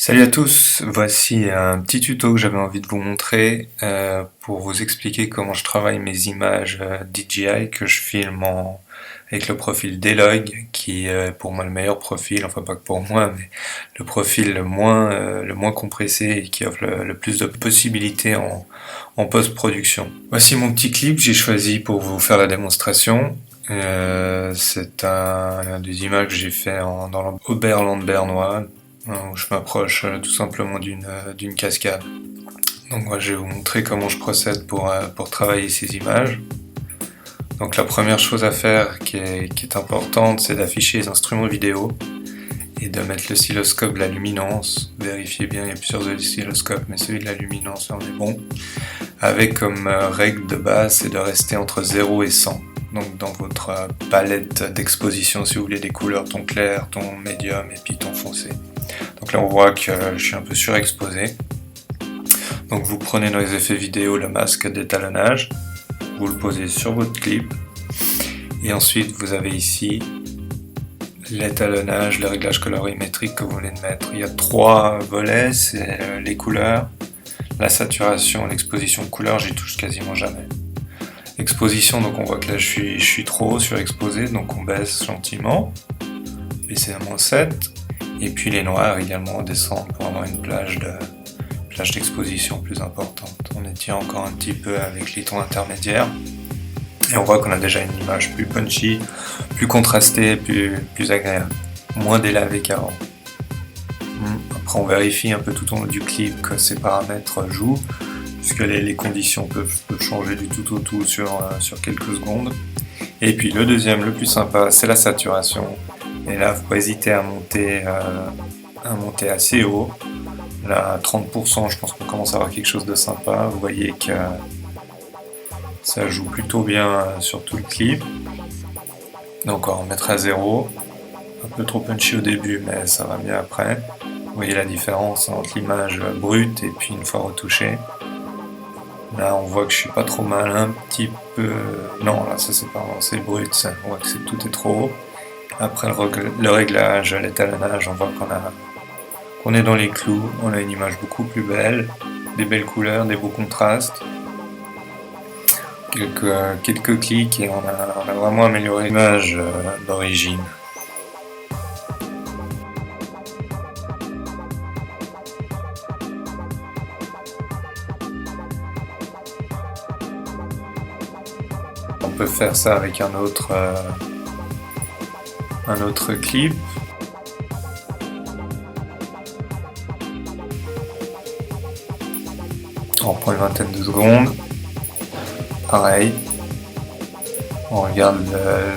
Salut à tous, voici un petit tuto que j'avais envie de vous montrer pour vous expliquer comment je travaille mes images DJI que je filme avec le profil D-Log qui est pour moi le meilleur profil, enfin pas que pour moi, mais le profil le moins compressé et qui offre le plus de possibilités en post-production. Voici mon petit clip que j'ai choisi pour vous faire la démonstration. C'est des images que j'ai fait dans l'Oberland bernois, où je m'approche tout simplement d'une cascade. Donc moi je vais vous montrer comment je procède pour travailler ces images. Donc la première chose à faire qui est importante, c'est d'afficher les instruments vidéo et de mettre l'oscilloscope de la luminance. Vérifiez bien, il y a plusieurs oscilloscopes, mais celui de la luminance, là on est bon. Avec comme règle de base, c'est de rester entre 0 et 100. Donc dans votre palette d'exposition, si vous voulez des couleurs, ton clair, ton médium et puis ton foncé. Donc là on voit que je suis un peu surexposé. Donc vous prenez dans les effets vidéo le masque d'étalonnage, vous le posez sur votre clip, et ensuite vous avez ici l'étalonnage, le réglage colorimétrique que vous venez de mettre. Il y a 3 volets, c'est les couleurs, la saturation, l'exposition de couleurs, j'y touche quasiment jamais. Exposition, donc on voit que là je suis trop surexposé, donc on baisse gentiment, baisser à -7, et puis les noirs également descendent pour avoir une plage d'exposition plus importante. On étire encore un petit peu avec les tons intermédiaires, et on voit qu'on a déjà une image plus punchy, plus contrastée, plus agréable, moins délavée qu'avant. Après on vérifie un peu tout au long du clip que ces paramètres jouent, puisque les conditions peuvent changer du tout au tout sur quelques secondes. Et puis le deuxième, le plus sympa, c'est la saturation. Et là, faut pas hésiter à monter assez haut. Là, à 30%, je pense qu'on commence à avoir quelque chose de sympa. Vous voyez que ça joue plutôt bien sur tout le clip. Donc on va remettre à 0. Un peu trop punchy au début, mais ça va mieux après. Vous voyez la différence entre l'image brute et puis une fois retouchée. Là, on voit que je suis pas trop mal, un petit peu... Non, là, ça c'est brut, ça. On voit que tout est trop haut. Après le réglage, l'étalonnage, on voit qu'on est dans les clous. On a une image beaucoup plus belle, des belles couleurs, des beaux contrastes. Quelques clics et on a vraiment amélioré l'image d'origine. On peut faire ça avec un autre clip. On reprend une vingtaine de secondes. Pareil. On regarde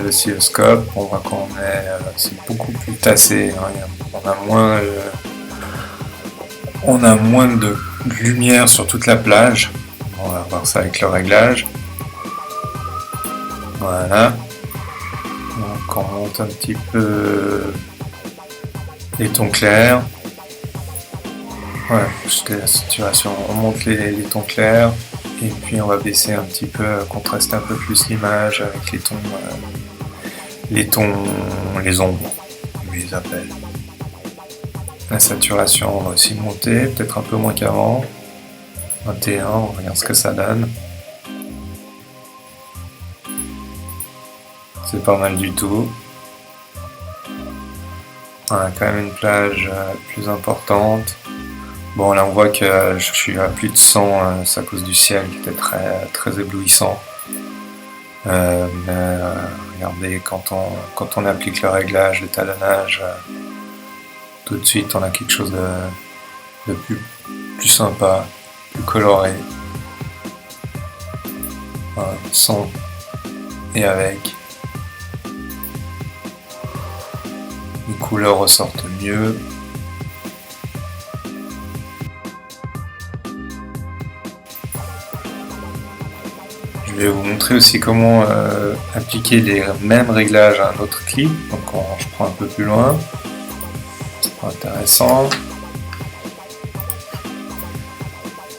l'oscilloscope, on voit qu'on c'est beaucoup plus tassé. On a moins de lumière sur toute la plage. On va voir ça avec le réglage. Voilà. Donc on monte un petit peu les tons clairs. Voilà, jusqu'à la saturation. On monte les tons clairs. Et puis on va baisser un petit peu, contraster un peu plus l'image avec les ombres, on les appelle. La saturation, on va aussi monter, peut-être un peu moins qu'avant. 21, on regarde ce que ça donne. C'est pas mal du tout. On a quand même une plage plus importante. Bon, là on voit que je suis à plus de 100, c'est à cause du ciel qui était très, très éblouissant. Mais regardez, quand on applique le réglage, l'étalonnage, tout de suite on a quelque chose de plus sympa, plus coloré. Voilà, sans et avec. Les couleurs ressortent mieux. Je vais vous montrer aussi comment appliquer les mêmes réglages à un autre clip. Donc je prends un peu plus loin. C'est intéressant.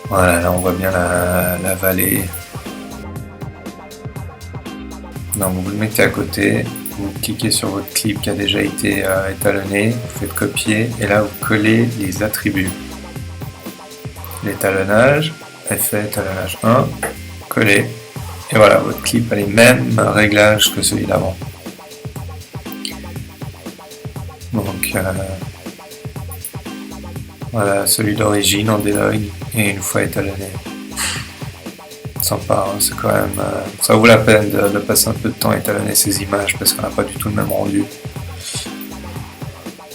Voilà, là on voit bien la vallée. Donc vous le mettez à côté. vous cliquez sur votre clip qui a déjà été étalonné, vous faites copier et là vous collez les attributs. L'étalonnage, effet étalonnage 1, coller. Et voilà, votre clip a les mêmes réglages que celui d'avant. Donc voilà, celui d'origine en délog et une fois étalonné. Sympa, hein, c'est quand même. Ça vaut la peine de passer un peu de temps à étalonner ces images parce qu'on n'a pas du tout le même rendu.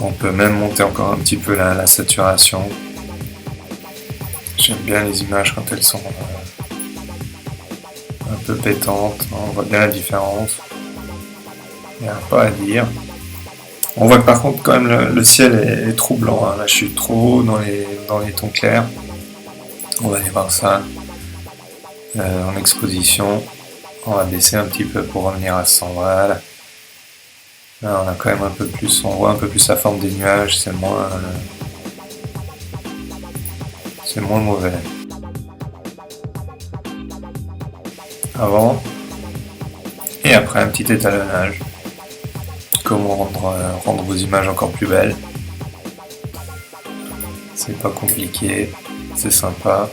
On peut même monter encore un petit peu la saturation. J'aime bien les images quand elles sont un peu pétantes, on voit bien la différence. Il n'y a pas à dire. On voit que par contre quand même le ciel est troublant, hein. Là je suis trop haut dans les tons clairs. On va aller voir ça en exposition. On va baisser un petit peu pour revenir à 100, voilà. Là on a quand même un peu plus, on voit un peu plus la forme des nuages, c'est moins mauvais. Avant et après un petit étalonnage. Comment rendre vos images encore plus belles. C'est pas compliqué, c'est sympa.